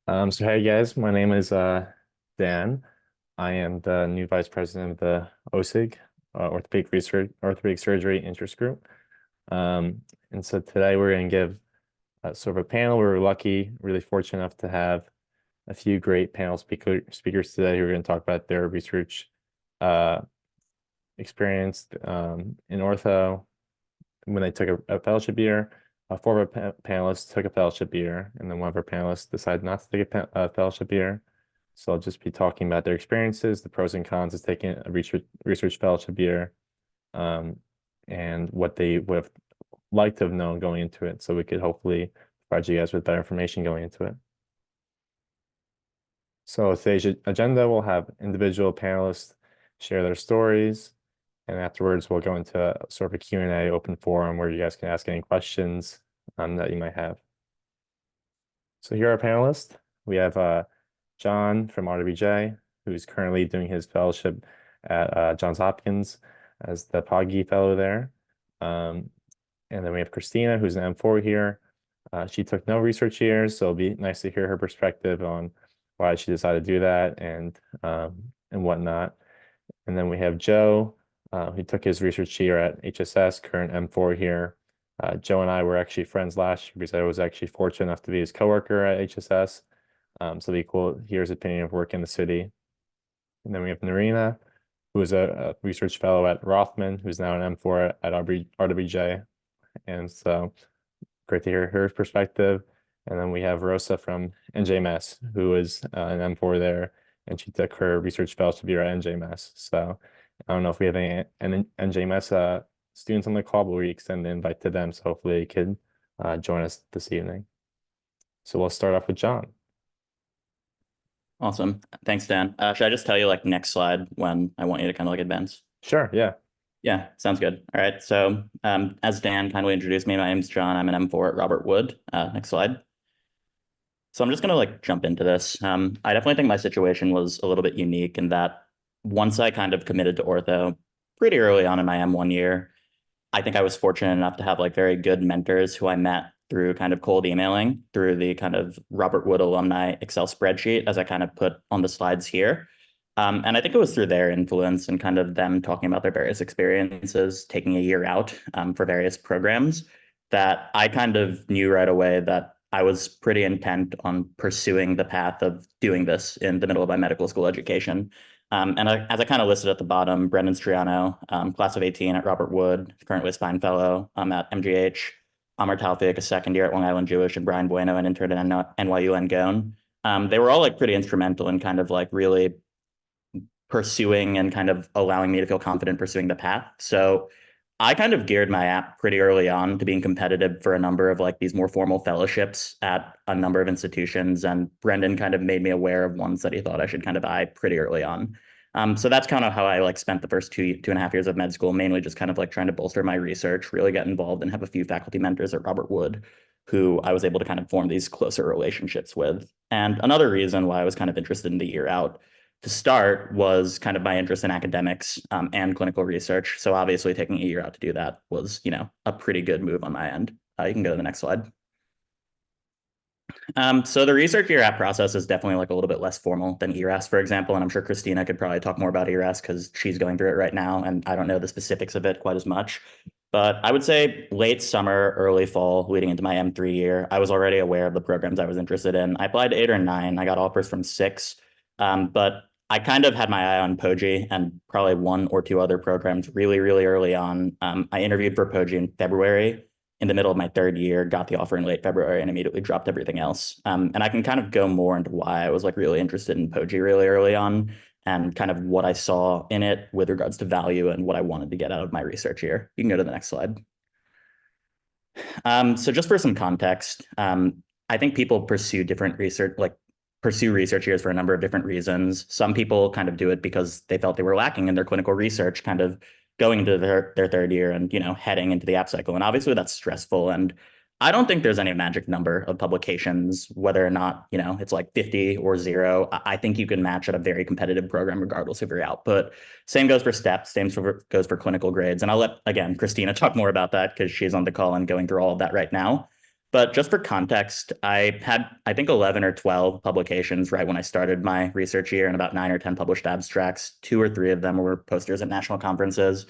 So hey guys, my name is Dan. I am the new vice president of the OSIG, Orthopedic Surgery Interest Group. And so today we're going to give sort of a panel. We're lucky, really fortunate enough to have a few great speakers today who are going to talk about their research uh, experience in ortho when they took a fellowship year. Four of our panelists took a fellowship year, and then one of our panelists decided not to take a fellowship year. So I'll just be talking about their experiences, the pros and cons of taking a research fellowship year, um, and what they would have liked to have known going into it. So we could hopefully provide you guys with better information going into it. So today's agenda, we'll have individual panelists share their stories, and afterwards we'll go into sort of a Q&A open forum where you guys can ask any questions that you might have. So here are our panelists. We have John from RWJ, who's currently doing his fellowship at Johns Hopkins as the Pogge Fellow there. And then we have Christina, who's an M4 here. She took no research years, so it'll be nice to hear her perspective on why she decided to do that and whatnot. And then we have Joe, who took his research year at HSS, current M4 here. Joe and I were actually friends last year because I was actually fortunate enough to be his coworker at HSS. So it'd be cool to hear his opinion of work in the city. And then we have Narina, who is a research fellow at Rothman, who's now an M4 at RWJ. And so great to hear her perspective. And then we have Rosa from NJMS, who is an M4 there, and she took her research fellowship year at NJMS. So I don't know if we have any NJMS students on the call, but we extend the invite to them. So hopefully they could join us this evening. So we'll start off with John. Awesome. Thanks, Dan. Should I just tell you like next slide when I want you to kind of like advance? Sure, yeah. Yeah, sounds good. All right. So as Dan kindly introduced me, my name's John. I'm an M4 at Robert Wood. Next slide. So I'm just going to like jump into this. I definitely think my situation was a little bit unique in that once I kind of committed to ortho pretty early on in my M1 year, I think I was fortunate enough to have like very good mentors who I met through kind of cold emailing through the kind of Robert Wood alumni Excel spreadsheet, as I kind of put on the slides here. And I think it was through their influence and kind of them talking about their various experiences, taking a year out for various programs, that I kind of knew right away that I was pretty intent on pursuing the path of doing this in the middle of my medical school education. As I kind of listed at the bottom, Brendan Striano, class of 18 at Robert Wood, currently a spine fellow at MGH, Amar Taufik, a second year at Long Island Jewish, and Brian Bueno, an intern at NYU Langone. They were all like pretty instrumental in kind of like really pursuing and kind of allowing me to feel confident pursuing the path. So I kind of geared my app pretty early on to being competitive for a number of like these more formal fellowships at a number of institutions. And Brendan kind of made me aware of ones that he thought I should kind of eye pretty early on. So that's kind of how I like spent the first two and a half years of med school, mainly just kind of like trying to bolster my research, really get involved and have a few faculty mentors at Robert Wood who I was able to kind of form these closer relationships with. And another reason why I was kind of interested in the year out to start was kind of my interest in academics and clinical research. So obviously taking a year out to do that was, a pretty good move on my end. You can go to the next slide. So the research year app process is definitely like a little bit less formal than ERAS, for example. And I'm sure Christina could probably talk more about ERAS because she's going through it right now. And I don't know the specifics of it quite as much. But I would say late summer, early fall, leading into my M3 year, I was already aware of the programs I was interested in. I applied to 8 or 9. I got offers from 6. But I kind of had my eye on POGI and probably 1 or 2 other programs really, really early on. I interviewed for POGI in February in the middle of my 3rd year, got the offer in late February and immediately dropped everything else. And I can kind of go more into why I was like really interested in POGI really early on and kind of what I saw in it with regards to value and what I wanted to get out of my research here. You can go to the next slide. So just for some context, I think people pursue different research, like pursue research years for a number of different reasons. Some people kind of do it because they felt they were lacking in their clinical research, kind of going into their 3rd year and, heading into the app cycle. And obviously that's stressful. And I don't think there's any magic number of publications, whether or not, it's like 50 or 0. I think you can match at a very competitive program regardless of your output. Same goes for steps, goes for clinical grades. And I'll let, again, Christina talk more about that because she's on the call and going through all of that right now. But just for context, I had, I think, 11 or 12 publications right when I started my research year, and about 9 or 10 published abstracts. 2 or 3 of them were posters at national conferences.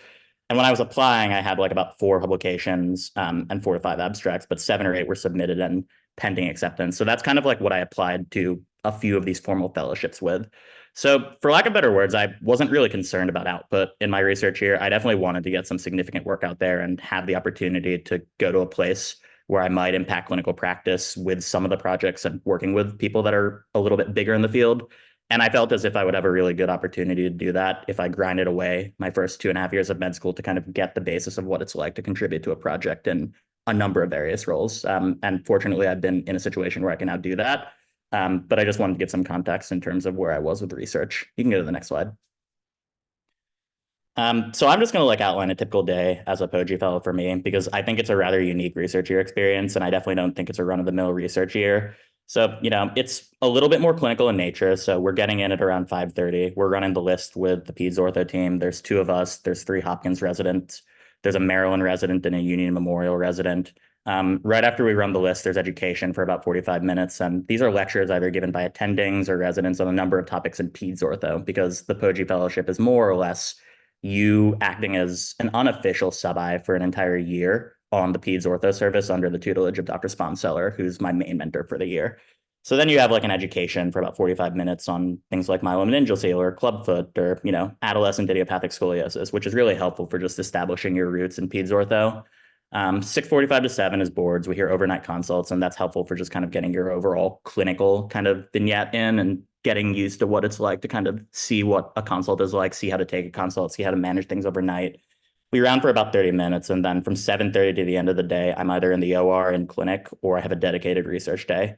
And when I was applying, I had like about 4 publications and 4 to 5 abstracts, but 7 or 8 were submitted and pending acceptance. So that's kind of like what I applied to a few of these formal fellowships with. So, for lack of better words, I wasn't really concerned about output in my research year. I definitely wanted to get some significant work out there and have the opportunity to go to a place where I might impact clinical practice with some of the projects and working with people that are a little bit bigger in the field. And I felt as if I would have a really good opportunity to do that if I grinded away my first 2.5 years of med school to kind of get the basis of what it's like to contribute to a project in a number of various roles. And fortunately, I've been in a situation where I can now do that. But I just wanted to give some context in terms of where I was with research. You can go to the next slide. So I'm just going to like outline a typical day as a POGI fellow for me, because I think it's a rather unique research year experience, and I definitely don't think it's a run-of-the-mill research year. So, it's a little bit more clinical in nature. So we're getting in at around 5:30. We're running the list with the peds ortho team. There's 2 of us. There's 3 Hopkins residents. There's a Maryland resident and a Union Memorial resident. Right after we run the list, there's education for about 45 minutes. And these are lectures either given by attendings or residents on a number of topics in peds ortho, because the POGI fellowship is more or less you acting as an unofficial sub-I for an entire year on the peds ortho service under the tutelage of Dr. Sponseller, who's my main mentor for the year. So then you have like an education for about 45 minutes on things like myelomeningeal seal or clubfoot or, adolescent idiopathic scoliosis, which is really helpful for just establishing your roots in peds ortho. 6:45 to 7 is boards. We hear overnight consults, and that's helpful for just kind of getting your overall clinical kind of vignette in and getting used to what it's like to kind of see what a consult is like, see how to take a consult, see how to manage things overnight. We round for about 30 minutes, and then from 7:30 to the end of the day, I'm either in the OR in clinic or I have a dedicated research day.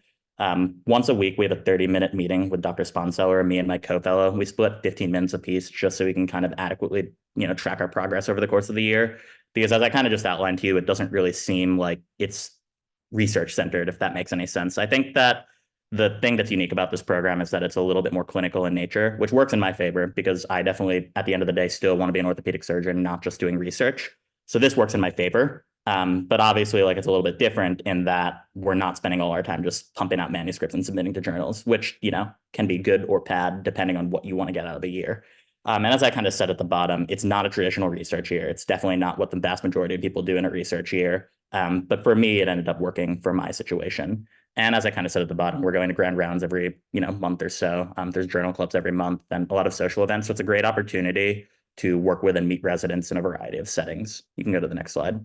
Once a week, we have a 30-minute meeting with Dr. Sponseller, me and my co-fellow. We split 15 minutes apiece just so we can kind of adequately, track our progress over the course of the year. Because as I kind of just outlined to you, it doesn't really seem like it's research centered, if that makes any sense. I think that the thing that's unique about this program is that it's a little bit more clinical in nature, which works in my favor because I definitely, at the end of the day, still want to be an orthopedic surgeon, not just doing research. So this works in my favor. But obviously, like, it's a little bit different in that we're not spending all our time just pumping out manuscripts and submitting to journals, which, can be good or bad depending on what you want to get out of a year. And as I kind of said at the bottom, it's not a traditional research year. It's definitely not what the vast majority of people do in a research year. But for me, it ended up working for my situation. And as I kind of said at the bottom, we're going to grand rounds every, month or so. There's journal clubs every month and a lot of social events. So it's a great opportunity to work with and meet residents in a variety of settings. You can go to the next slide.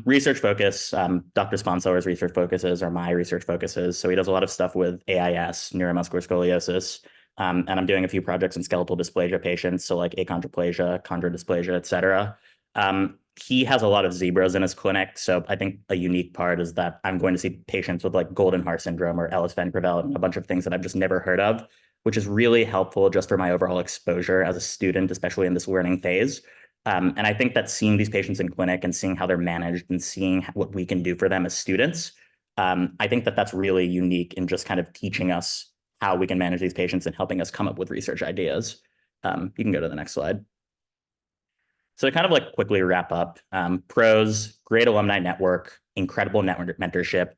Research focus, Dr. Sponseller's research focuses are my research focuses. So he does a lot of stuff with AIS, neuromuscular scoliosis. And I'm doing a few projects in skeletal dysplasia patients, so like achondroplasia, chondrodysplasia, et cetera. He has a lot of zebras in his clinic. So I think a unique part is that I'm going to see patients with like Goldenhar syndrome or Ellis-Van-Creveld and a bunch of things that I've just never heard of, which is really helpful just for my overall exposure as a student, especially in this learning phase. And I think that seeing these patients in clinic and seeing how they're managed and seeing what we can do for them as students, I think that that's really unique in just kind of teaching us how we can manage these patients and helping us come up with research ideas. You can go to the next slide. So to kind of like quickly wrap up, pros, great alumni network, incredible network mentorship,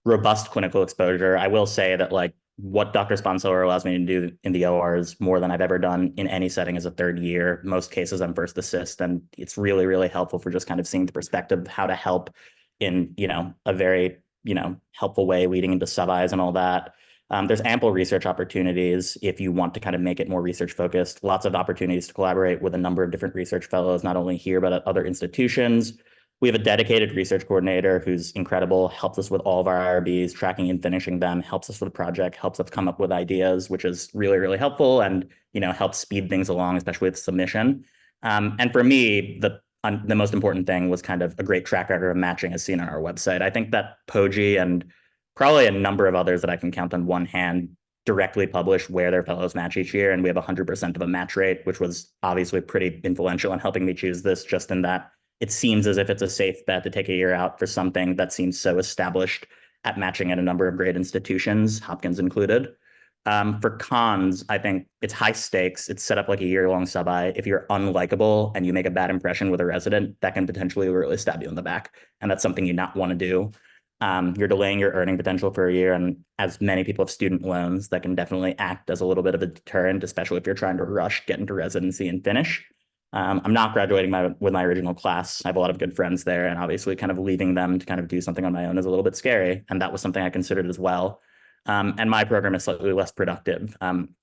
robust clinical exposure. I will say that like what Dr. Sponseller allows me to do in the OR is more than I've ever done in any setting as a third year. Most cases I'm first assist, and it's really, really helpful for just kind of seeing the perspective of how to help in, a very, helpful way leading into sub-Is and all that. There's ample research opportunities if you want to kind of make it more research focused. Lots of opportunities to collaborate with a number of different research fellows, not only here, but at other institutions. We have a dedicated research coordinator who's incredible, helps us with all of our IRBs, tracking and finishing them, helps us with the project, helps us come up with ideas, which is really, really helpful and, helps speed things along, especially with submission. And for me, the most important thing was kind of a great track record of matching as seen on our website. I think that POGI and probably a number of others that I can count on one hand directly publish where their fellows match each year. And we have 100% of a match rate, which was obviously pretty influential in helping me choose this, just in that it seems as if it's a safe bet to take a year out for something that seems so established at matching at a number of great institutions, Hopkins included. For cons, I think it's high stakes. It's set up like a year-long sub-I. If you're unlikable and you make a bad impression with a resident, that can potentially really stab you in the back. And that's something you not want to do. You're delaying your earning potential for a year. And as many people have student loans, that can definitely act as a little bit of a deterrent, especially if you're trying to rush, get into residency and finish. I'm not graduating with my original class. I have a lot of good friends there, and obviously kind of leaving them to kind of do something on my own is a little bit scary. And that was something I considered as well. And my program is slightly less productive.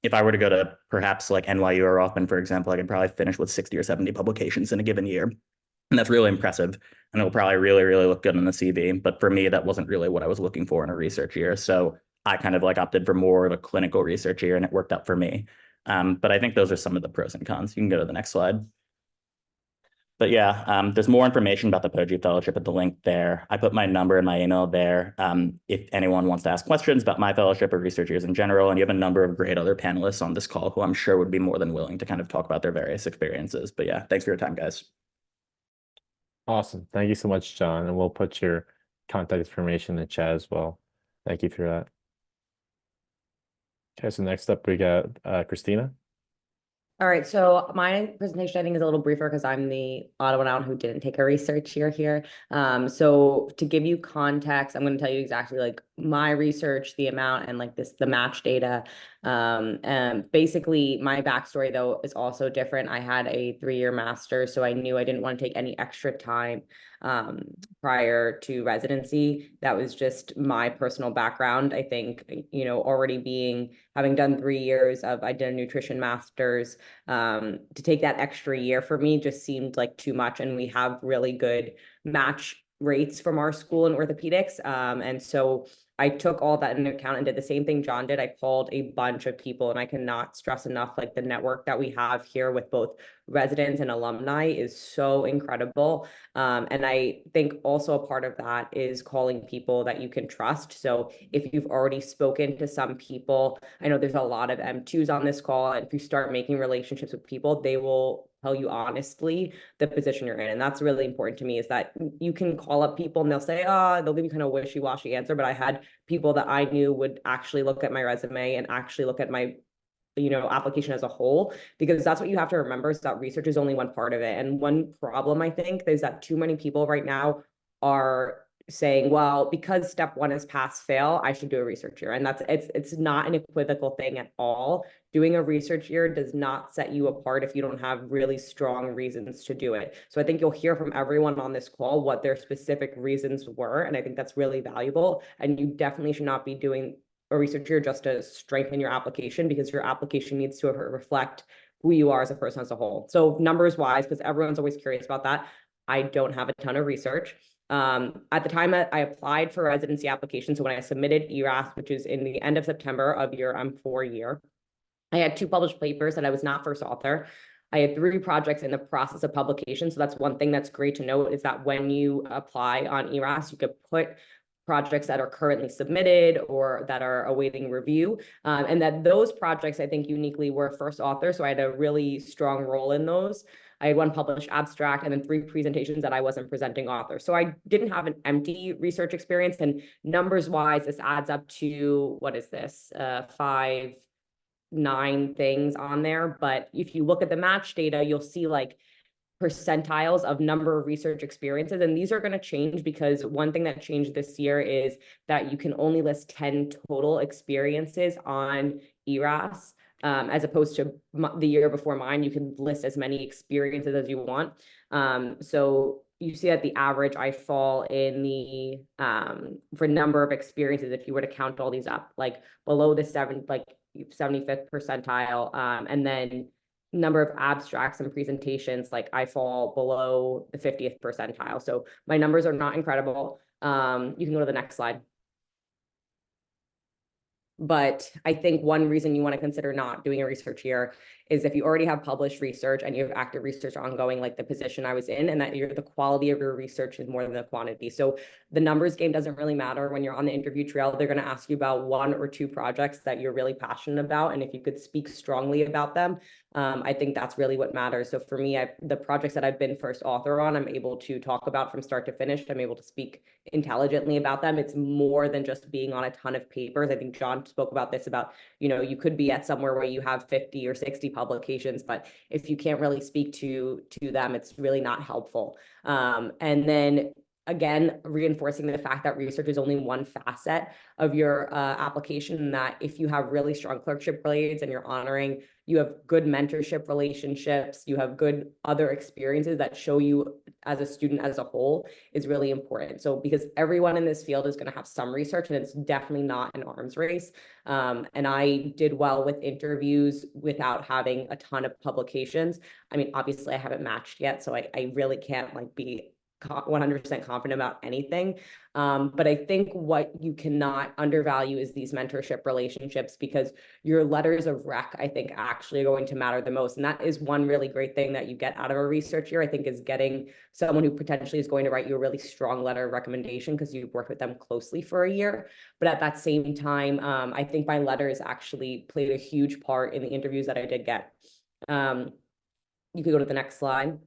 If I were to go to perhaps like NYU or Rothman, for example, I could probably finish with 60 or 70 publications in a given year. And that's really impressive. And it'll probably really, really look good on the CV. But for me, that wasn't really what I was looking for in a research year. So I kind of like opted for more of a clinical research year, and it worked out for me. But I think those are some of the pros and cons. You can go to the next slide. But yeah, there's more information about the Poggi Fellowship at the link there. I put my number and my email there. If anyone wants to ask questions about my fellowship or research years in general, and you have a number of great other panelists on this call who I'm sure would be more than willing to kind of talk about their various experiences. But yeah, thanks for your time, guys. Awesome. Thank you so much, John. And we'll put your contact information in the chat as well. Thank you for that. Okay, so next up we got Christina. All right, so my presentation I think is a little briefer because I'm the odd one out who didn't take a research year here. So to give you context, I'm going to tell you exactly like my research, the amount, and like the match data. And basically my backstory though is also different. I had a 3-year master's, so I knew I didn't want to take any extra time prior to residency. That was just my personal background. I think, you know, already having done 3 years I did a nutrition master's, to take that extra year for me just seemed like too much. And we have really good match rates from our school in orthopedics. And so I took all that into account and did the same thing John did. I called a bunch of people, and I cannot stress enough, like the network that we have here with both residents and alumni is so incredible. And I think also a part of that is calling people that you can trust. So if you've already spoken to some people, I know there's a lot of M2s on this call, and if you start making relationships with people, they will tell you honestly the position you're in. And that's really important to me, is that you can call up people and they'll say, they'll give you kind of wishy-washy answer. But I had people that I knew would actually look at my resume and actually look at my application as a whole, because that's what you have to remember, is that research is only one part of it. And one problem I think is that too many people right now are saying, well, because step 1 is pass fail, I should do a research year. And it's not an equivocal thing at all. Doing a research year does not set you apart if you don't have really strong reasons to do it. So I think you'll hear from everyone on this call what their specific reasons were. And I think that's really valuable. And you definitely should not be doing a research year just to strengthen your application, because your application needs to reflect who you are as a person as a whole. So numbers wise, because everyone's always curious about that, I don't have a ton of research. At the time I applied for residency application, so when I submitted ERAS, which is in the end of September of your M4 year, I had 2 published papers and I was not first author. I had 3 projects in the process of publication. So that's one thing that's great to note, is that when you apply on ERAS, you could put projects that are currently submitted or that are awaiting review. And that those projects, I think uniquely, were first author. So I had a really strong role in those. I had 1 published abstract and then 3 presentations that I wasn't presenting author. So I didn't have an empty research experience. And numbers wise, this adds up to, what is this? 9 things on there. But if you look at the match data, you'll see like percentiles of number of research experiences. And these are going to change, because one thing that changed this year is that you can only list 10 total experiences on ERAS. As opposed to the year before mine, you can list as many experiences as you want. So you see at the average, I fall in the, for number of experiences, if you were to count all these up, like below the 75th percentile, and then number of abstracts and presentations, like I fall below the 50th percentile. So my numbers are not incredible. You can go to the next slide. But I think one reason you want to consider not doing a research year is if you already have published research and you have active research ongoing, like the position I was in, and that the quality of your research is more than the quantity. So the numbers game doesn't really matter when you're on the interview trail. They're going to ask you about 1 or 2 projects that you're really passionate about. And if you could speak strongly about them, I think that's really what matters. So for me, the projects that I've been first author on, I'm able to talk about from start to finish. I'm able to speak intelligently about them. It's more than just being on a ton of papers. I think John spoke about this, about, you could be at somewhere where you have 50 or 60 publications, but if you can't really speak to them, it's really not helpful. And then again, reinforcing the fact that research is only one facet of your application, and that if you have really strong clerkship grades and you're honoring, you have good mentorship relationships, you have good other experiences that show you as a student as a whole, is really important. So because everyone in this field is going to have some research, and it's definitely not an arms race. And I did well with interviews without having a ton of publications. I mean, obviously I haven't matched yet, so I really can't like be 100% confident about anything. But I think what you cannot undervalue is these mentorship relationships, because your letters of rec, I think, actually are going to matter the most. And that is one really great thing that you get out of a research year, I think, is getting someone who potentially is going to write you a really strong letter of recommendation because you've worked with them closely for a year. But at that same time, I think my letters actually played a huge part in the interviews that I did get. You could go to the next slide.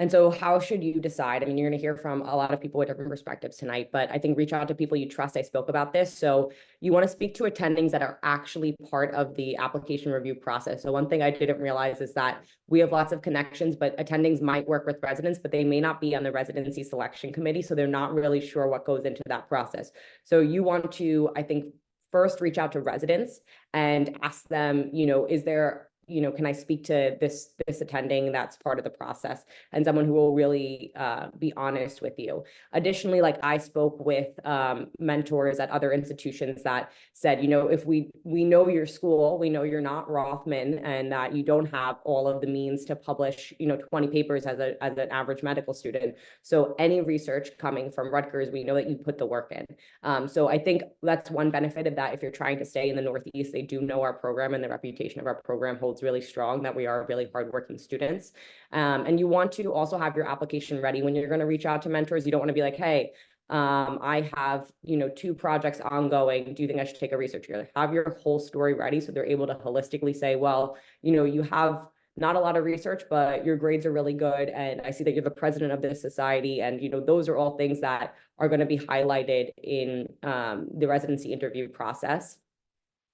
And so how should you decide? I mean, you're going to hear from a lot of people with different perspectives tonight, but I think reach out to people you trust. I spoke about this. So you want to speak to attendings that are actually part of the application review process. So one thing I didn't realize is that we have lots of connections, but attendings might work with residents, but they may not be on the residency selection committee. So they're not really sure what goes into that process. So you want to, I think, first reach out to residents and ask them, is there, can I speak to this attending that's part of the process, and someone who will really be honest with you. Additionally, like I spoke with mentors at other institutions that said, if we know your school, we know you're not Rothman, and that you don't have all of the means to publish, 20 papers as an average medical student. So any research coming from Rutgers, we know that you put the work in. So I think that's one benefit of that. If you're trying to stay in the Northeast, they do know our program, and the reputation of our program holds really strong, that we are really hardworking students. And you want to also have your application ready when you're going to reach out to mentors. You don't want to be like, hey, I have, 2 projects ongoing. Do you think I should take a research year? Have your whole story ready so they're able to holistically say, well, you have not a lot of research, but your grades are really good, and I see that you're the president of this society. And those are all things that are going to be highlighted in the residency interview process.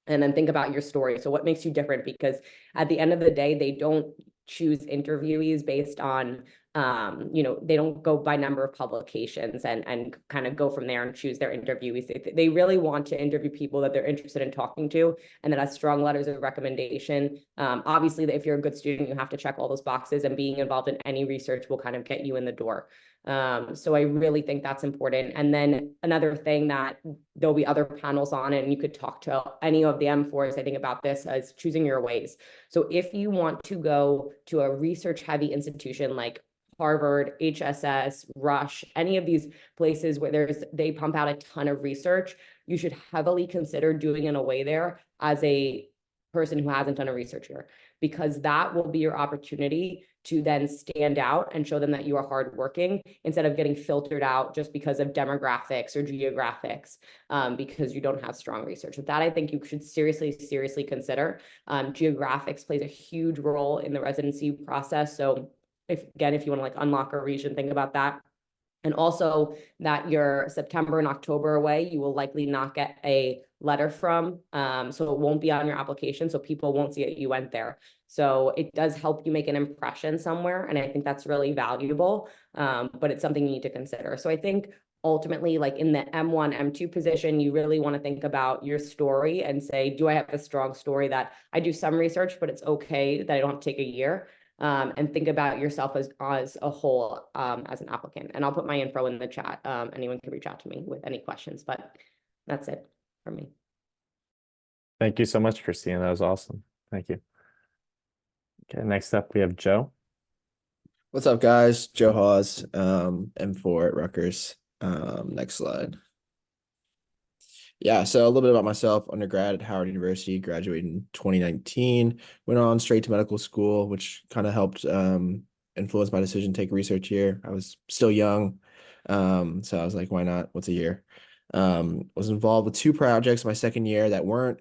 And then think about your story. So what makes you different? Because at the end of the day, they don't choose interviewees based on, they don't go by number of publications and kind of go from there and choose their interviewees. They really want to interview people that they're interested in talking to, and that has strong letters of recommendation. Obviously, if you're a good student, you have to check all those boxes, and being involved in any research will kind of get you in the door. So I really think that's important. And then another thing that there'll be other panels on it, and you could talk to any of the M4s, I think, about this, is choosing your ways. So if you want to go to a research heavy institution like Harvard, HSS, Rush, any of these places where they pump out a ton of research, you should heavily consider doing an away there as a person who hasn't done a research year, because that will be your opportunity to then stand out and show them that you are hardworking, instead of getting filtered out just because of demographics or geographics, because you don't have strong research. With that, I think you should seriously consider. Geographics plays a huge role in the residency process. So if you want to like unlock a region, think about that. And also that your September and October away, you will likely not get a letter from, so it won't be on your application, so people won't see that you went there. So it does help you make an impression somewhere, and I think that's really valuable, but it's something you need to consider. So I think ultimately, like in the M1, M2 position, you really want to think about your story and say, do I have a strong story that I do some research, but it's okay that I don't have to take a year? And think about yourself as a whole, as an applicant. And I'll put my info in the chat. Anyone can reach out to me with any questions, but that's it for me. Thank you so much, Christina. That was awesome. Thank you. Okay, next up we have Joe. What's up, guys? Joe Hawes, M4 at Rutgers. Next slide. Yeah, so a little bit about myself. Undergrad at Howard University, graduated in 2019, went on straight to medical school, which kind of helped influence my decision to take research here. I was still young, so I was like, why not? What's a year? Was involved with 2 projects my second year that weren't,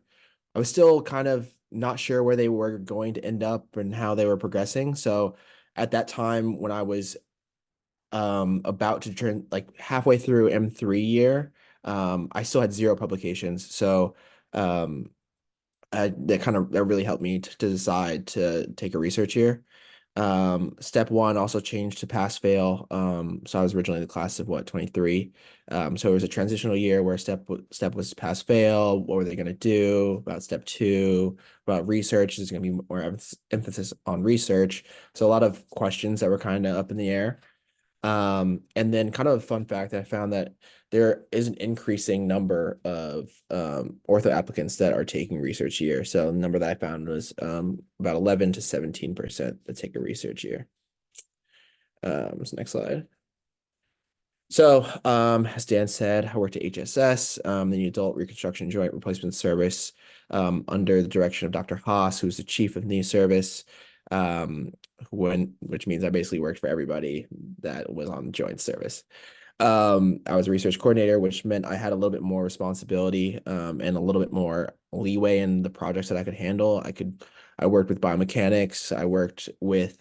I was still kind of not sure where they were going to end up and how they were progressing. So at that time when I was about to turn like halfway through M3 year, I still had 0 publications. So that really helped me to decide to take a research year. Step 1 also changed to pass fail. So I was originally in the class of 23. So it was a transitional year where step was pass fail. What were they going to do about step 2? About research, there's going to be more emphasis on research. So a lot of questions that were kind of up in the air. And then kind of a fun fact, I found that there is an increasing number of ortho applicants that are taking research year. So the number that I found was about 11 to 17% that take a research year. So next slide. So as Dan said, I worked at HSS, the Adult Reconstruction Joint Replacement Service, under the direction of Dr. Haas, who's the chief of knee service. Which means I basically worked for everybody that was on joint service. I was a research coordinator, which meant I had a little bit more responsibility and a little bit more leeway in the projects that I could handle. I worked with biomechanics, I worked with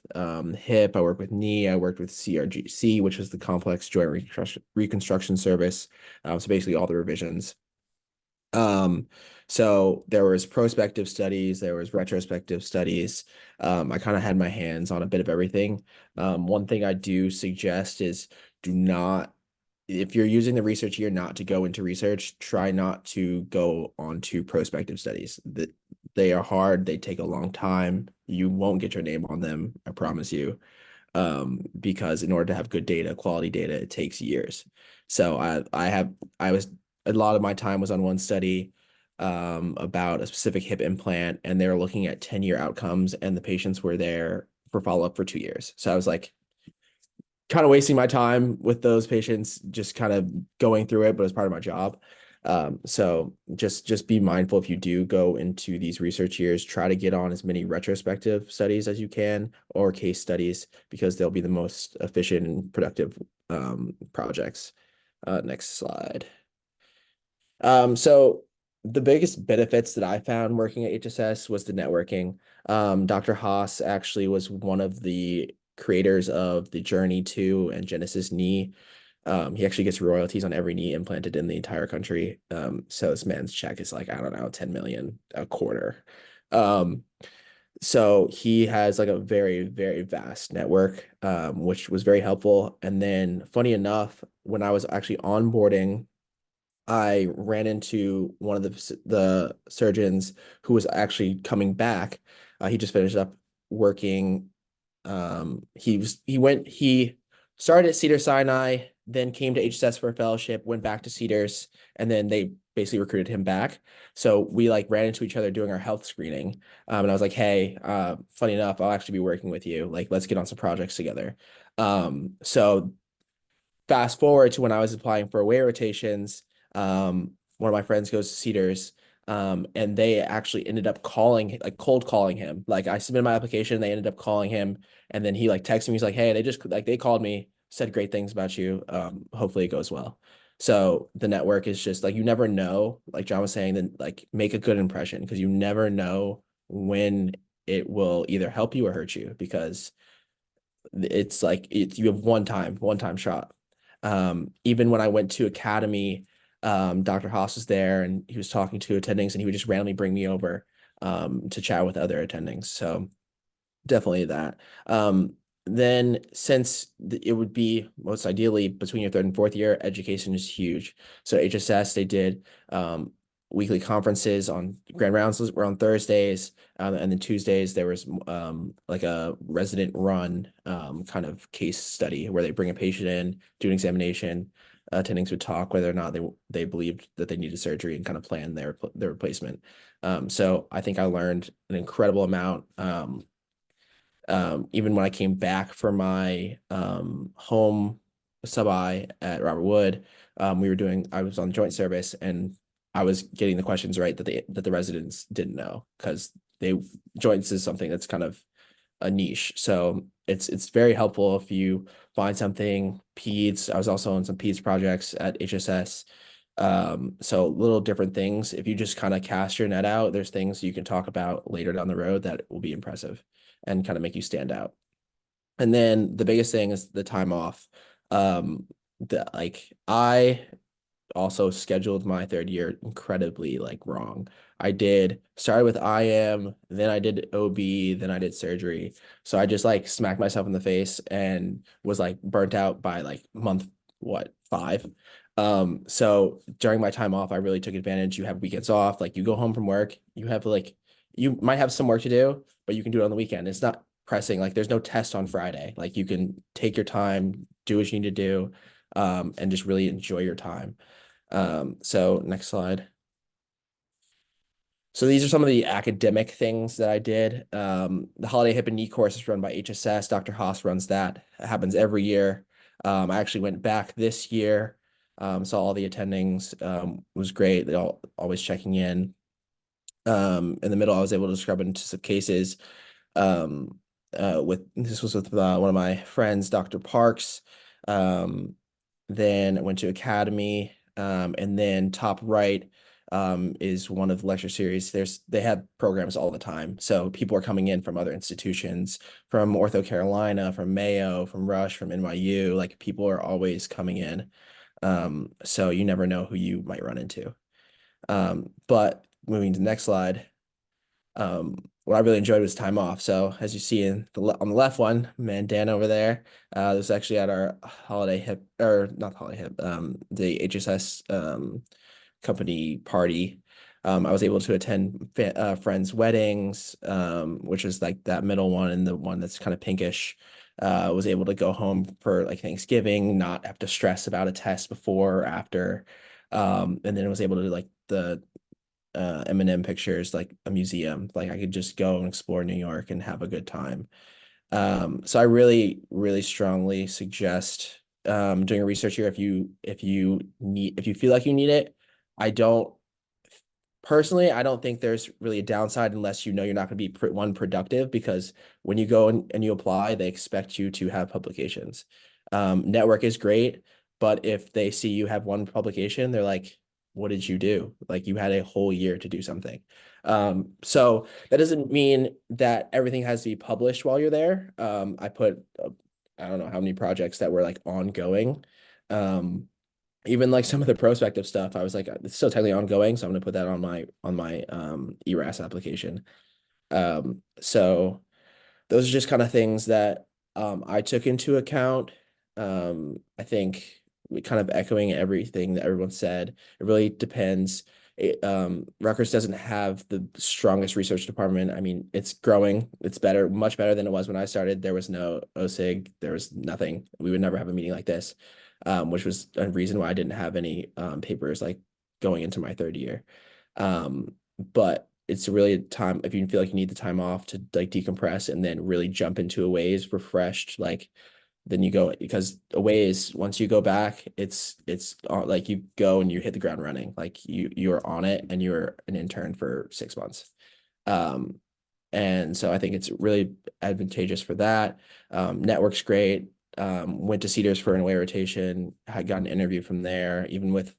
hip, I worked with knee, I worked with CRGC, which is the complex joint reconstruction service. So basically all the revisions. So there was prospective studies, there was retrospective studies. I kind of had my hands on a bit of everything. One thing I do suggest is do not, if you're using the research year not to go into research, try not to go onto prospective studies. They are hard, they take a long time. You won't get your name on them, I promise you. Because in order to have good data, quality data, it takes years. So a lot of my time was on one study about a specific hip implant, and they were looking at 10-year outcomes, and the patients were there for follow-up for 2 years. So I was like kind of wasting my time with those patients, just kind of going through it, but as part of my job. So just be mindful if you do go into these research years, try to get on as many retrospective studies as you can or case studies, because they'll be the most efficient and productive projects. Next slide. So the biggest benefits that I found working at HSS was the networking. Dr. Haas actually was one of the creators of the Journey 2 and Genesis knee. He actually gets royalties on every knee implanted in the entire country. So this man's check is like, I don't know, 10 million a quarter. So he has like a very, very vast network, which was very helpful. And then funny enough, when I was actually onboarding, I ran into one of the surgeons who was actually coming back. He just finished up working. He started at Cedars-Sinai, then came to HSS for a fellowship, went back to Cedars, and then they basically recruited him back. So we like ran into each other doing our health screening. And I was like, hey, funny enough, I'll actually be working with you. Like, let's get on some projects together. So fast forward to when I was applying for away rotations, one of my friends goes to Cedars, and they actually ended up cold calling him. Like I submitted my application, they ended up calling him, and then he like texted me. He's like, hey, they called me, said great things about you. Hopefully it goes well. So the network is just like, you never know, like John was saying, then like make a good impression, because you never know when it will either help you or hurt you, because it's like you have one time shot. Even when I went to Academy, Dr. Haas was there and he was talking to attendings, and he would just randomly bring me over to chat with other attendings. So definitely that. Then since it would be most ideally between your 3rd and 4th year, education is huge. So HSS, they did weekly conferences on grand rounds were on Thursdays, and then Tuesdays there was like a resident run kind of case study where they bring a patient in, do an examination. Attendings would talk whether or not they believed that they needed surgery and kind of plan their replacement. So I think I learned an incredible amount. Even when I came back for my home sub-I at Robert Wood, I was on joint service, and I was getting the questions right that the residents didn't know, because joints is something that's kind of a niche. So it's very helpful if you find something. Peds, I was also on some peds projects at HSS. So little different things. If you just kind of cast your net out, there's things you can talk about later down the road that will be impressive and kind of make you stand out. And then the biggest thing is the time off. I also scheduled my third year incredibly wrong. I started with IM, then I did OB, then I did surgery. So I just smacked myself in the face and was burnt out by month 5. So during my time off, I really took advantage. You have weekends off, you go home from work, you have you might have some work to do, but you can do it on the weekend. It's not pressing. There's no test on Friday. You can take your time, do what you need to do, and just really enjoy your time. So next slide. So these are some of the academic things that I did. The Holiday Hip and Knee course is run by HSS. Dr. Haas runs that. It happens every year. I actually went back this year, saw all the attendings, was great. They all always checking in. In the middle, I was able to scrub into some cases. This was with one of my friends, Dr. Parks. Then I went to Academy, and then top right is one of the lecture series. They have programs all the time. So people are coming in from other institutions, from Ortho Carolina, from Mayo, from Rush, from NYU. People are always coming in. So you never know who you might run into. But moving to the next slide, what I really enjoyed was time off. So as you see on the left one, man, Dan over there, this was actually at our Holiday Hip, or not Holiday Hip, the HSS company party. I was able to attend friends' weddings, which is that middle one and the one that's kind of pinkish. Was able to go home for Thanksgiving, not have to stress about a test before or after. And then I was able to do the M&M pictures, a museum. I could just go and explore New York and have a good time. So I really, really strongly suggest doing a research here if you feel like you need it. I don't think there's really a downside unless you're not going to be productive, because when you go and you apply, they expect you to have publications. Network is great, but if they see you have one publication, they're like, what did you do? You had a whole year to do something. So that doesn't mean that everything has to be published while you're there. I put, I don't know how many projects that were ongoing. Even some of the prospective stuff, I was it's still technically ongoing, so I'm gonna put that on my ERAS application. So those are just kind of things that I took into account. I think we kind of echoing everything that everyone said. It really depends. Rutgers doesn't have the strongest research department. I mean, it's growing. It's better, much better than it was when I started. There was no OSIG. There was nothing. We would never have a meeting like this, which was a reason why I didn't have any papers going into my third year. But it's really a time, if you feel like you need the time off to decompress and then really jump into a ways refreshed, then you go, because a ways, once you go back, it's you go and you hit the ground running. You're on it and you're an intern for 6 months. And so I think it's really advantageous for that. Network's great. Went to Cedars for an away rotation, had got an interview from there, even with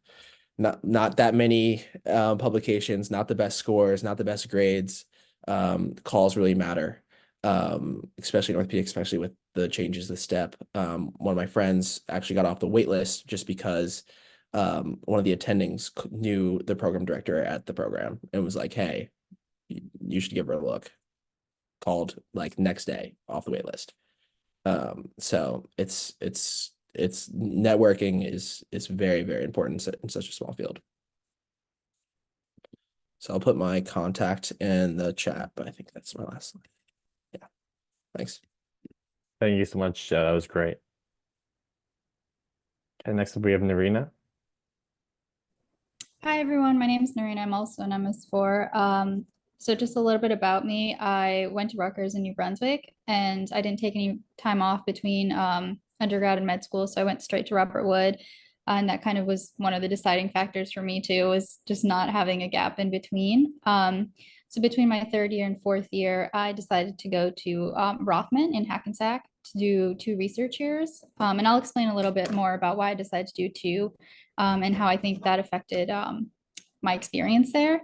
not that many publications, not the best scores, not the best grades. Calls really matter, especially in orthopedics, especially with the changes to STEP. One of my friends actually got off the wait list just because one of the attendings knew the program director at the program and was like, hey, you should give her a look. Called next day off the wait list. So it's networking is very, very important in such a small field. So I'll put my contact in the chat, but I think that's my last slide. Yeah, thanks. Thank you so much. That was great. Okay, next up we have Narina. Hi, everyone. My name is Narina. I'm also an MS4. So just a little bit about me. I went to Rutgers in New Brunswick, and I didn't take any time off between undergrad and med school. So I went straight to Robert Wood. And that kind of was one of the deciding factors for me too, was just not having a gap in between. So So between my third year and fourth year, I decided to go to Rothman in Hackensack to do 2 research years. And I'll explain a little bit more about why I decided to do 2 and how I think that affected my experience there.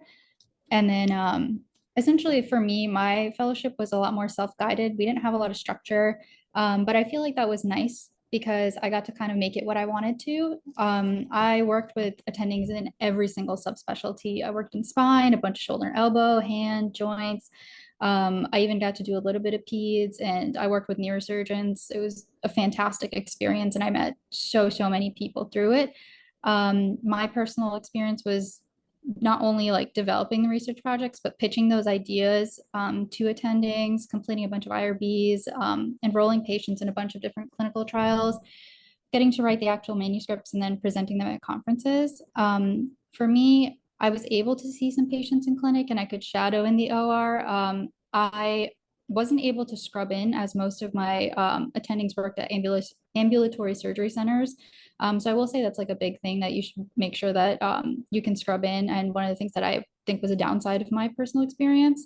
And then essentially for me, my fellowship was a lot more self-guided. We didn't have a lot of structure, but I feel like that was nice because I got to kind of make it what I wanted to. I worked with attendings in every single subspecialty. I worked in spine, a bunch of shoulder and elbow, hand, joints. I even got to do a little bit of peds, and I worked with neurosurgeons. It was a fantastic experience, and I met so many people through it. My personal experience was not only like developing the research projects, but pitching those ideas to attendings, completing a bunch of IRBs, enrolling patients in a bunch of different clinical trials, getting to write the actual manuscripts, and then presenting them at conferences. For me, I was able to see some patients in clinic and I could shadow in the OR. I wasn't able to scrub in as most of my attendings worked at ambulatory surgery centers. So I will say that's like a big thing that you should make sure that you can scrub in. And one of the things that I think was a downside of my personal experience.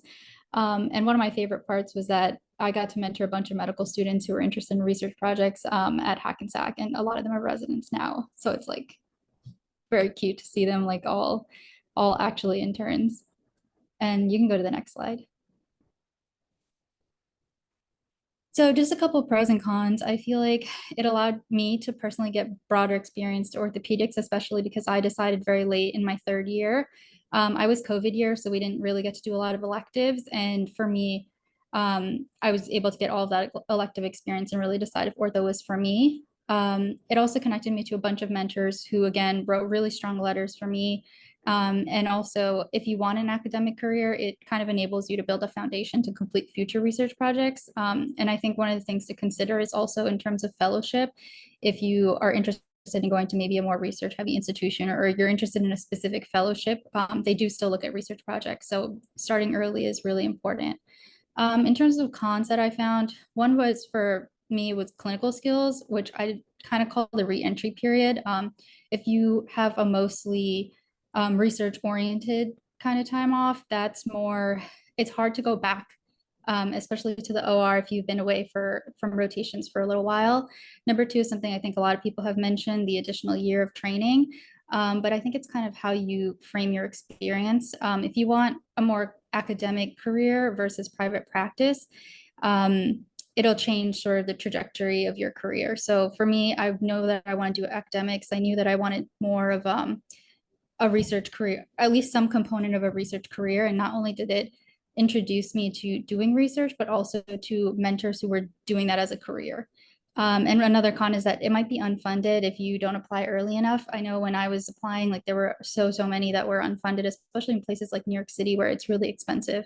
And one of my favorite parts was that I got to mentor a bunch of medical students who were interested in research projects at Hackensack, and a lot of them are residents now. So it's like very cute to see them like all actually interns. And you can go to the next slide. So just a couple of pros and cons. I feel like it allowed me to personally get broader experience to orthopedics, especially because I decided very late in my third year. I was COVID year, so we didn't really get to do a lot of electives. And for me, I was able to get all of that elective experience and really decide if ortho was for me. It also connected me to a bunch of mentors who, again, wrote really strong letters for me. And also, if you want an academic career, it kind of enables you to build a foundation to complete future research projects. And I think one of the things to consider is also in terms of fellowship, if you are interested in going to maybe a more research heavy institution, or you're interested in a specific fellowship, they do still look at research projects. So starting early is really important. In terms of cons that I found, one was for me was clinical skills, which I kind of call the re-entry period. If you have a mostly research oriented kind of time off, that's more, it's hard to go back, especially to the OR if you've been away from rotations for a little while. Number 2 is something I think a lot of people have mentioned, the additional year of training. But I think it's kind of how you frame your experience. If you want a more academic career versus private practice, it'll change sort of the trajectory of your career. So for me, I know that I want to do academics. I knew that I wanted more of a research career, at least some component of a research career. And not only did it introduce me to doing research, but also to mentors who were doing that as a career. And another con is that it might be unfunded if you don't apply early enough. I know when I was applying, like there were so many that were unfunded, especially in places like New York City where it's really expensive.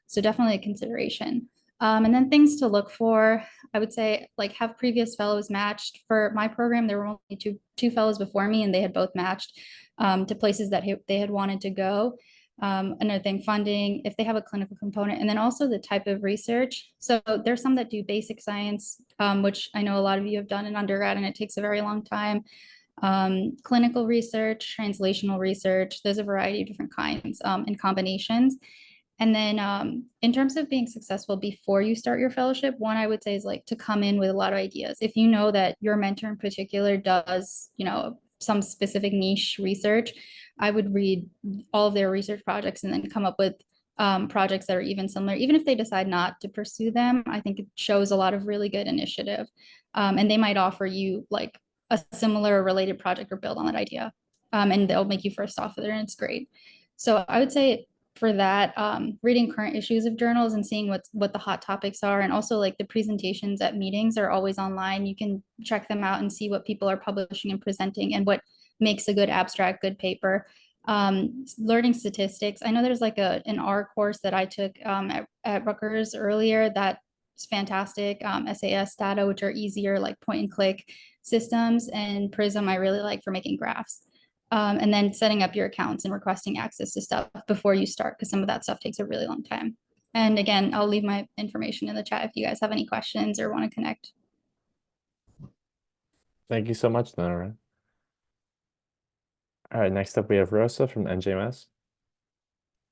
So definitely a consideration. And then things to look for, I would say, like have previous fellows matched. For my program, there were only two fellows before me, and they had both matched to places that they had wanted to go. Another thing, funding, if they have a clinical component, and then also the type of research. So there's some that do basic science, which I know a lot of you have done in undergrad, and it takes a very long time. Clinical research, translational research, there's a variety of different kinds and combinations. And then in terms of being successful before you start your fellowship, one I would say is like to come in with a lot of ideas. If you know that your mentor in particular does, some specific niche research, I would read all of their research projects and then come up with projects that are even similar. Even if they decide not to pursue them, I think it shows a lot of really good initiative. And they might offer you like a similar related project or build on that idea. And they'll make you first author there, and it's great. So I would say for that, reading current issues of journals and seeing what the hot topics are, and also like the presentations at meetings are always online. You can check them out and see what people are publishing and presenting and what makes a good abstract, good paper. Learning statistics. I know there's like an R course that I took at Rutgers earlier that's fantastic. SAS data, which are easier, like point and click systems, and Prism I really like for making graphs. And then setting up your accounts and requesting access to stuff before you start, because some of that stuff takes a really long time. And again, I'll leave my information in the chat if you guys have any questions or want to connect. Thank you so much, Nora. All right, next up we have Rosa from NJMS.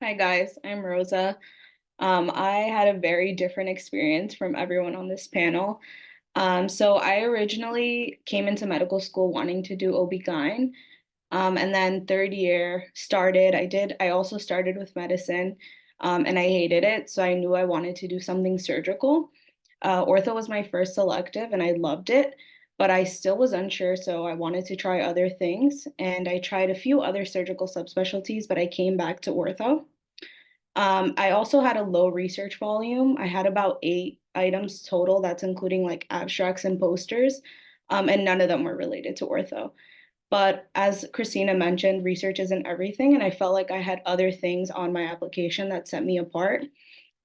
Hi guys, I'm Rosa. I had a very different experience from everyone on this panel. So I originally came into medical school wanting to do OB-GYN. And then third year started, I also started with medicine, and I hated it. So I knew I wanted to do something surgical. Ortho was my first selective and I loved it, but I still was unsure. So I wanted to try other things and I tried a few other surgical subspecialties, but I came back to ortho. I also had a low research volume. I had about 8 items total. That's including like abstracts and posters, and none of them were related to ortho. But as Christina mentioned, research isn't everything, and I felt like I had other things on my application that set me apart.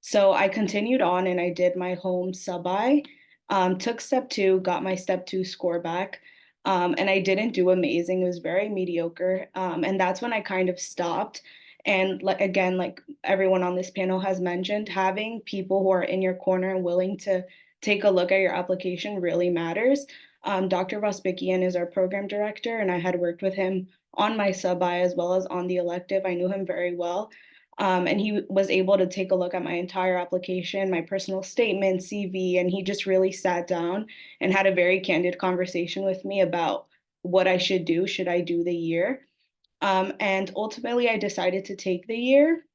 So I continued on and I did my home sub-I, took step two, got my step two score back, and I didn't do amazing. It was very mediocre. And that's when I kind of stopped. And again, like everyone on this panel has mentioned, having people who are in your corner and willing to take a look at your application really matters. Dr. Vospikian is our program director, and I had worked with him on my sub-I as well as on the elective. I knew him very well. And he was able to take a look at my entire application, my personal statement, CV, and he just really sat down and had a very candid conversation with me about what I should do. Should I do the year? And ultimately, I decided to take the year.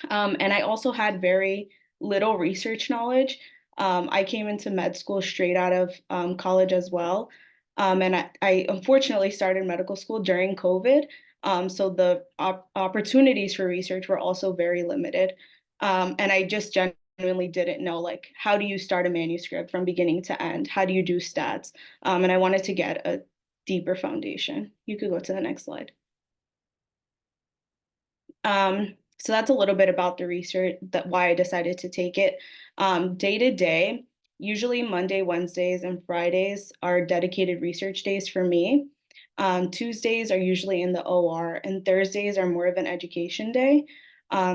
And I also had very little research knowledge. I came into med school straight out of college as well. And I unfortunately started medical school during COVID. So the opportunities for research were also very limited. And I just genuinely didn't know, like, how do you start a manuscript from beginning to end? How do you do stats? And I wanted to get a deeper foundation. You could go to the next slide. So that's a little bit about the research, that why I decided to take it. Day to day, usually Monday, Wednesdays, and Fridays are dedicated research days for me. Tuesdays are usually in the OR, and Thursdays are more of an education day.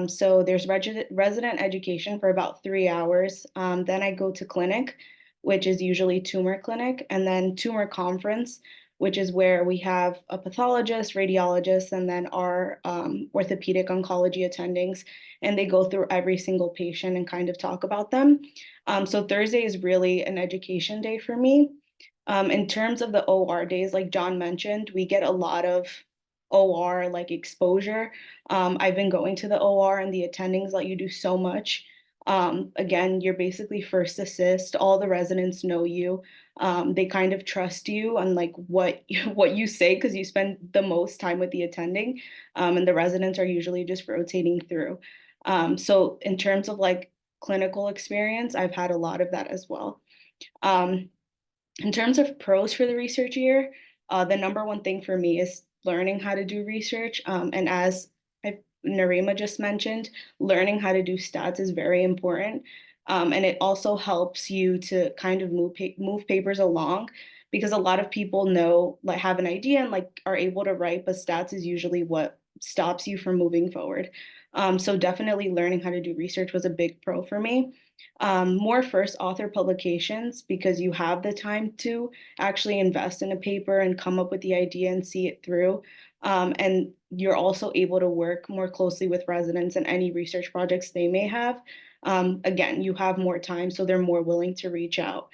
So there's resident education for about 3 hours. Then I go to clinic, which is usually tumor clinic, and then tumor conference, which is where we have a pathologist, radiologist, and then our orthopedic oncology attendings, and they go through every single patient and kind of talk about them. So Thursday is really an education day for me. In terms of the OR days, like John mentioned, we get a lot of OR like exposure. I've been going to the OR and the attendings let you do so much. Again, you're basically first assist. All the residents know you. They kind of trust you on like what you say because you spend the most time with the attending, and the residents are usually just rotating through. So in terms of like clinical experience, I've had a lot of that as well. In terms of pros for the research year, the number one thing for me is learning how to do research. And as Narima just mentioned, learning how to do stats is very important. And it also helps you to kind of move papers along because a lot of people know, like have an idea and like are able to write, but stats is usually what stops you from moving forward. So definitely learning how to do research was a big pro for me. More first author publications because you have the time to actually invest in a paper and come up with the idea and see it through. And you're also able to work more closely with residents and any research projects they may have. Again, you have more time, so they're more willing to reach out.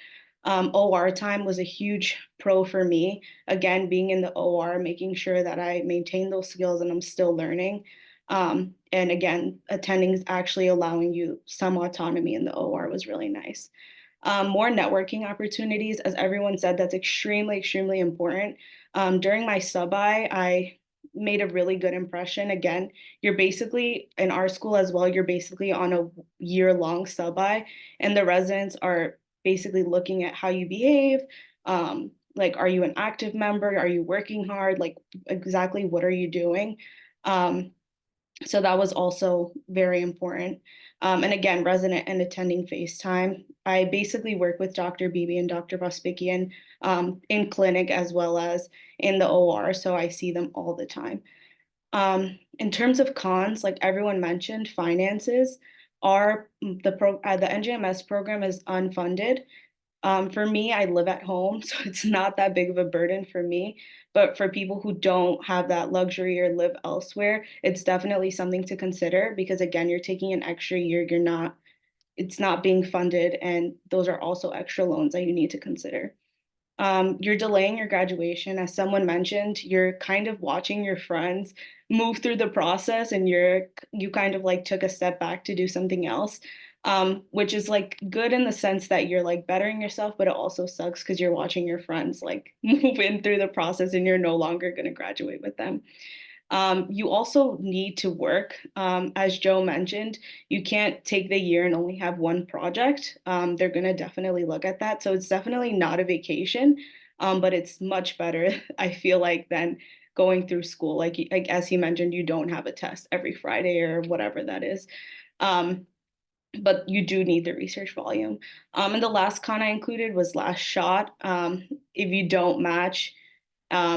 OR time was a huge pro for me. Again, being in the OR, making sure that I maintain those skills and I'm still learning. And again, attending is actually allowing you some autonomy in the OR was really nice. More networking opportunities, as everyone said, that's extremely, extremely important. During my sub-I, I made a really good impression. Again, you're basically in our school as well, you're basically on a year-long sub-I, and the residents are basically looking at how you behave. Like, are you an active member? Are you working hard? Like, exactly what are you doing? So that was also very important. And again, resident and attending FaceTime. I basically work with Dr. Beebe and Dr. Vospikian in clinic as well as in the OR, so I see them all the time. In terms of cons, like everyone mentioned, finances are the NGMS program is unfunded. For me, I live at home, so it's not that big of a burden for me. But for people who don't have that luxury or live elsewhere, it's definitely something to consider because again, you're taking an extra year, it's not being funded, and those are also extra loans that you need to consider. You're delaying your graduation. As someone mentioned, you're kind of watching your friends move through the process and you kind of like took a step back to do something else, which is like good in the sense that you're like bettering yourself, but it also sucks because you're watching your friends like move in through the process and you're no longer going to graduate with them. You also need to work. As Joe mentioned, you can't take the year and only have one project. They're going to definitely look at that. So it's definitely not a vacation, but it's much better, I feel like, than going through school. Like as he mentioned, you don't have a test every Friday or whatever that is. But you do need the research volume. And the last con I included was last shot. If you don't match,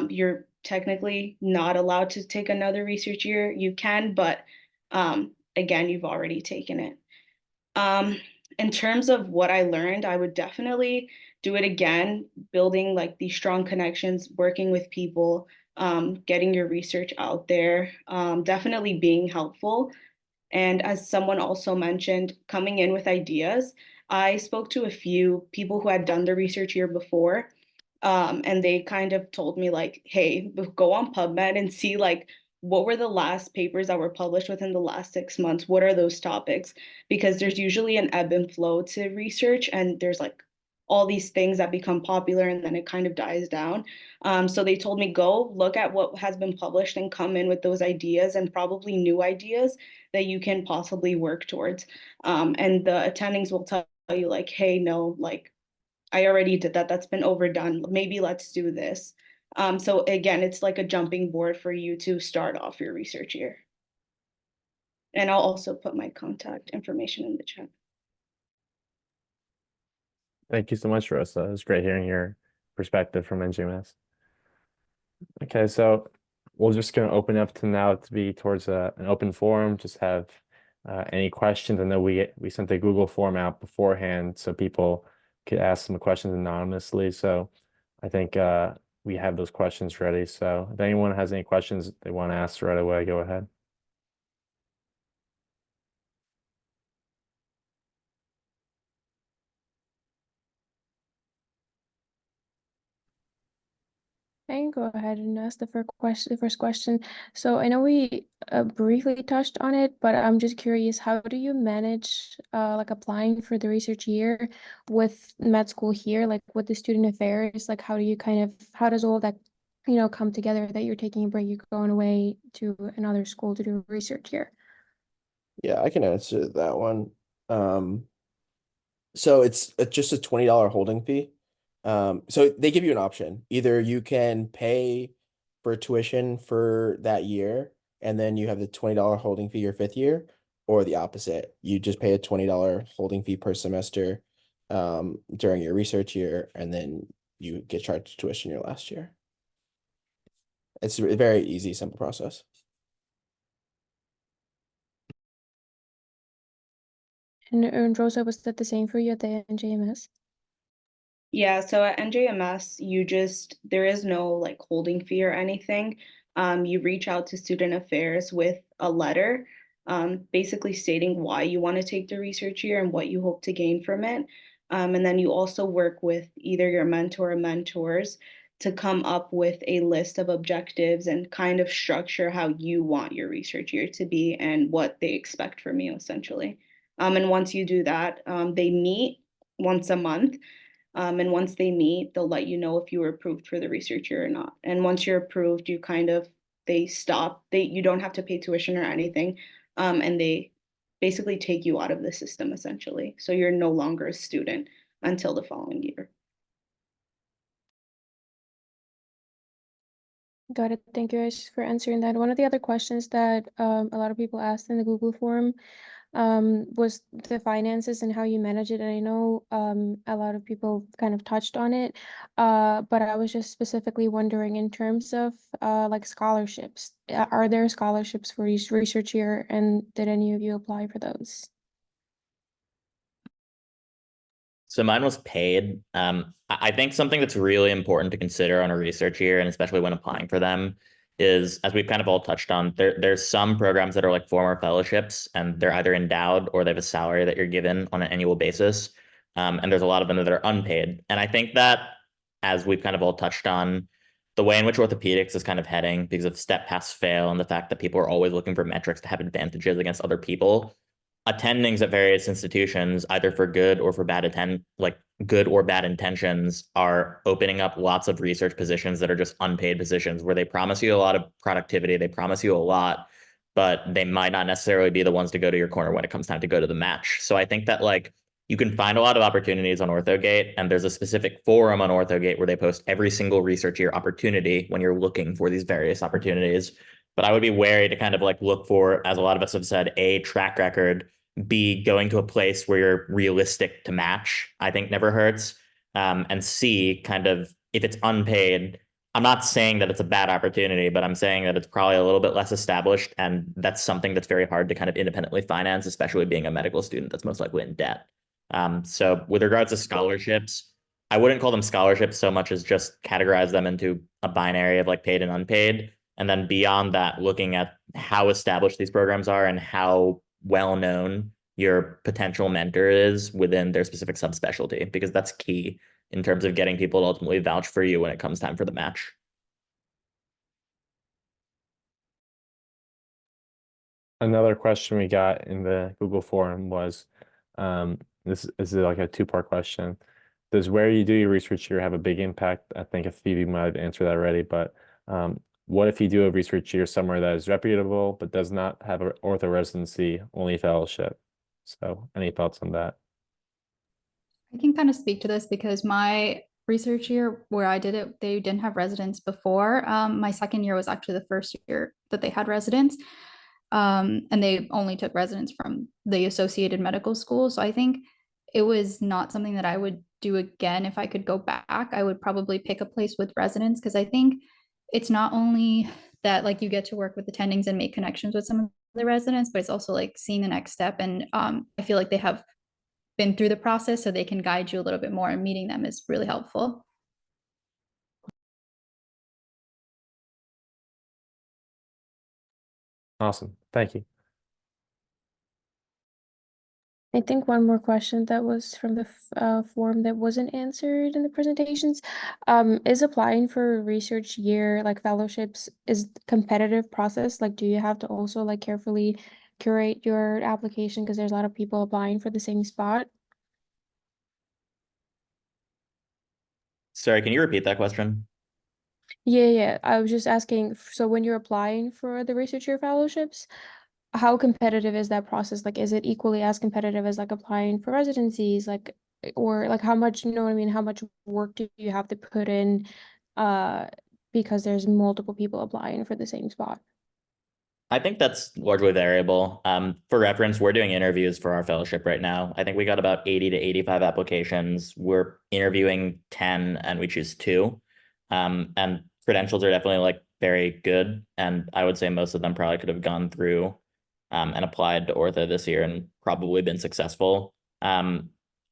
you're technically not allowed to take another research year. You can, but again, you've already taken it. In terms of what I learned, I would definitely do it again, building like these strong connections, working with people, getting your research out there, definitely being helpful. And as someone also mentioned, coming in with ideas. I spoke to a few people who had done the research year before, and they kind of told me like, hey, go on PubMed and see like what were the last papers that were published within the last 6 months? What are those topics? Because there's usually an ebb and flow to research, and there's like all these things that become popular and then it kind of dies down. So they told me go look at what has been published and come in with those ideas and probably new ideas that you can possibly work towards. And the attendings will tell you like, hey, no, like I already did that. That's been overdone. Maybe let's do this. So again, it's like a jumping board for you to start off your research year. And I'll also put my contact information in the chat. Thank you so much, Rosa. It was great hearing your perspective from NGMS. Okay, so we're just going to open up to now to be towards an open forum. Just have any questions. I know we sent the Google form out beforehand so people could ask some questions anonymously. So I think we have those questions ready. So if anyone has any questions they want to ask right away, go ahead. I can go ahead and ask the first question. So I know we briefly touched on it, but I'm just curious, how do you manage like applying for the research year with med school here, like with the student affairs? Like how does all that, come together that you're taking a break, you're going away to another school to do research here? Yeah, I can answer that one. So it's just a $20 holding fee. So they give you an option. Either you can pay for tuition for that year, and then you have the $20 holding fee your 5th year, or the opposite. You just pay a $20 holding fee per semester during your research year, and then you get charged tuition your last year. It's a very easy, simple process. And Rosa, was that the same for you at the NJMS? Yeah, so at NJMS, there is no like holding fee or anything. You reach out to student affairs with a letter, basically stating why you want to take the research year and what you hope to gain from it. And then you also work with either your mentor or mentors to come up with a list of objectives and kind of structure how you want your research year to be and what they expect from you, essentially. And once you do that, they meet once a month. And once they meet, they'll let you know if you were approved for the research year or not. And once you're approved, they stop. You don't have to pay tuition or anything. And they basically take you out of the system essentially. So you're no longer a student until the following year. Got it. Thank you guys for answering that. One of the other questions that a lot of people asked in the Google form was the finances and how you manage it. And I know a lot of people kind of touched on it, but I was just specifically wondering in terms of like scholarships. Are there scholarships for each research year, and did any of you apply for those? So mine was paid. I think something that's really important to consider on a research year, and especially when applying for them, is, as we've kind of all touched on, there's some programs that are like former fellowships, and they're either endowed or they have a salary that you're given on an annual basis. And there's a lot of them that are unpaid. And I think that, as we've kind of all touched on, the way in which orthopedics is kind of heading, because of step pass fail and the fact that people are always looking for metrics to have advantages against other people, attendings at various institutions, either for good or for good or bad intentions, are opening up lots of research positions that are just unpaid positions where they promise you a lot of productivity, they promise you a lot, but they might not necessarily be the ones to go to your corner when it comes time to go to the match. So I think that like you can find a lot of opportunities on OrthoGate, and there's a specific forum on OrthoGate where they post every single research year opportunity when you're looking for these various opportunities. But I would be wary to kind of like look for, as a lot of us have said, A, track record, B, going to a place where you're realistic to match, I think never hurts. And C, kind of, if it's unpaid, I'm not saying that it's a bad opportunity, but I'm saying that it's probably a little bit less established. And that's something that's very hard to kind of independently finance, especially being a medical student that's most likely in debt. So with regards to scholarships, I wouldn't call them scholarships so much as just categorize them into a binary of like paid and unpaid. And then beyond that, looking at how established these programs are and how well known your potential mentor is within their specific subspecialty, because that's key in terms of getting people to ultimately vouch for you when it comes time for the match. Another question we got in the Google forum was, this is like a two-part question. Does where you do your research year have a big impact? I think Phoebe might have answered that already, but what if you do a research year somewhere that is reputable but does not have an ortho residency, only fellowship? So any thoughts on that? I can kind of speak to this because my research year where I did it, they didn't have residents before. My second year was actually the first year that they had residents. And they only took residents from the associated medical school. So I think it was not something that I would do again. If I could go back, I would probably pick a place with residents, because I think it's not only that like you get to work with attendings and make connections with some of the residents, but it's also like seeing the next step. And I feel like they have been through the process, so they can guide you a little bit more, and meeting them is really helpful. Awesome, thank you. I think one more question that was from the form that wasn't answered in the presentations. Is applying for a research year, like fellowships, is competitive process? Like, do you have to also like carefully curate your application because there's a lot of people applying for the same spot? Sorry, can you repeat that question? Yeah. I was just asking, so when you're applying for the research year fellowships, how competitive is that process? Like, is it equally as competitive as like applying for residencies? Like, or like how much, you know what I mean? How much work do you have to put in, because there's multiple people applying for the same spot? I think that's largely variable. For reference, we're doing interviews for our fellowship right now. I think we got about 80 to 85 applications. We're interviewing 10 and we choose 2. And credentials are definitely like very good. And I would say most of them probably could have gone through and applied to ortho this year and probably been successful.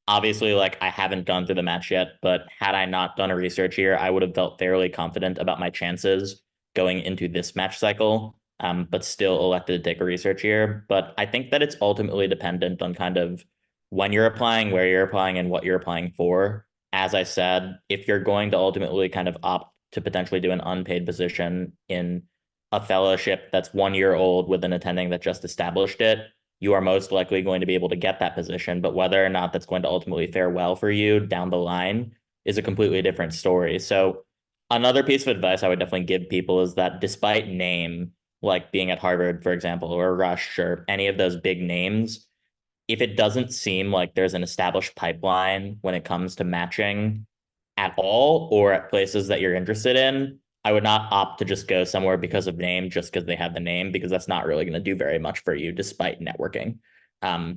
Obviously, like I haven't gone through the match yet, but had I not done a research year, I would have felt fairly confident about my chances going into this match cycle. But still elected to take a research year. But I think that it's ultimately dependent on kind of when you're applying, where you're applying, and what you're applying for. As I said, if you're going to ultimately kind of opt to potentially do an unpaid position in a fellowship that's 1 year old with an attending that just established it, you are most likely going to be able to get that position. But whether or not that's going to ultimately fare well for you down the line is a completely different story. So another piece of advice I would definitely give people is that despite name, like being at Harvard, for example, or Rush, or any of those big names, if it doesn't seem like there's an established pipeline when it comes to matching at all, or at places that you're interested in, I would not opt to just go somewhere because of name, just because they have the name, because that's not really going to do very much for you despite networking.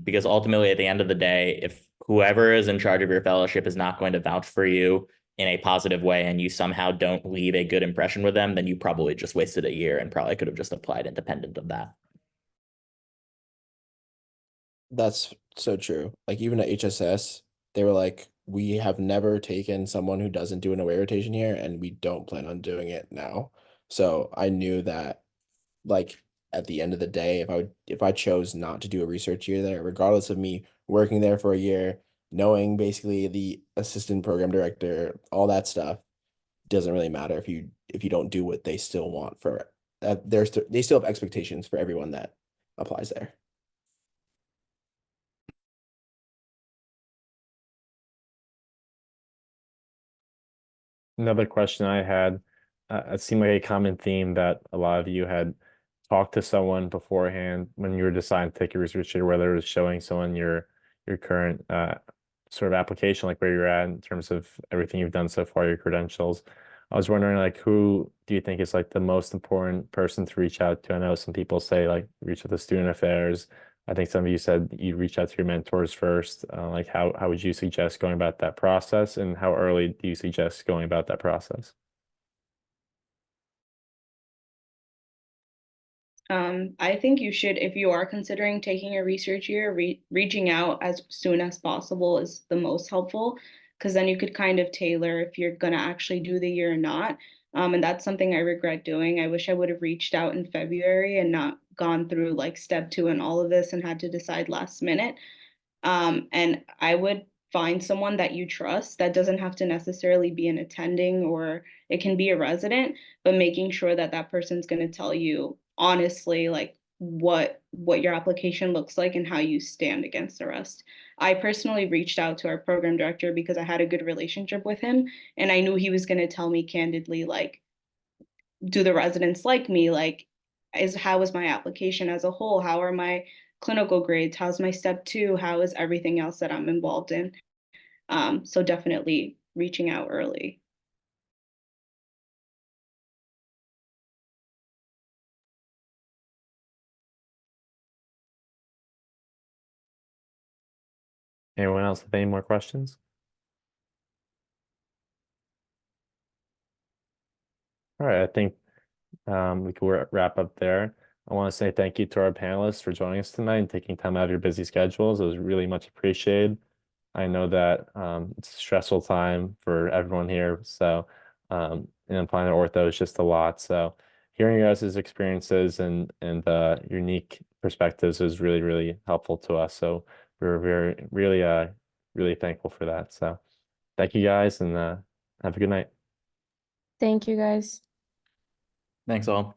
Because ultimately, at the end of the day, if whoever is in charge of your fellowship is not going to vouch for you in a positive way and you somehow don't leave a good impression with them, then you probably just wasted a year and probably could have just applied independent of that. That's so true. Like even at HSS, they were like, we have never taken someone who doesn't do an away rotation here, and we don't plan on doing it now. So I knew that, like, at the end of the day, if I chose not to do a research year there, regardless of me working there for a year, knowing basically the assistant program director, all that stuff, doesn't really matter if you don't do what they still want for that. They still have expectations for everyone that applies there. Another question I had, it seemed like a common theme that a lot of you had talked to someone beforehand when you were deciding to take a research year, whether it was showing someone your current sort of application, like where you're at in terms of everything you've done so far, your credentials. I was wondering, like, who do you think is like the most important person to reach out to? I know some people say like reach out to student affairs. I think some of you said you reach out to your mentors first. Like, how would you suggest going about that process, and how early do you suggest going about that process? I think you should, if you are considering taking a research year, reaching out as soon as possible is the most helpful, because then you could kind of tailor if you're gonna actually do the year or not. And that's something I regret doing. I wish I would have reached out in February and not gone through like step 2 and all of this and had to decide last minute. And I would find someone that you trust. That doesn't have to necessarily be an attending, or it can be a resident, but making sure that that person's going to tell you honestly, like what your application looks like and how you stand against the rest. I personally reached out to our program director because I had a good relationship with him, and I knew he was going to tell me candidly, like, do the residents like me? Like, how is my application as a whole? How are my clinical grades? How's my step 2? How is everything else that I'm involved in? So definitely reaching out early. Anyone else have any more questions? All right, I think we can wrap up there. I want to say thank you to our panelists for joining us tonight and taking time out of your busy schedules. It was really much appreciated. I know that it's a stressful time for everyone here, so and applying to ortho is just a lot. So hearing your guys' experiences and unique perspectives is really, really helpful to us. So we're really thankful for that. So thank you guys, and have a good night. Thank you, guys. Thanks all.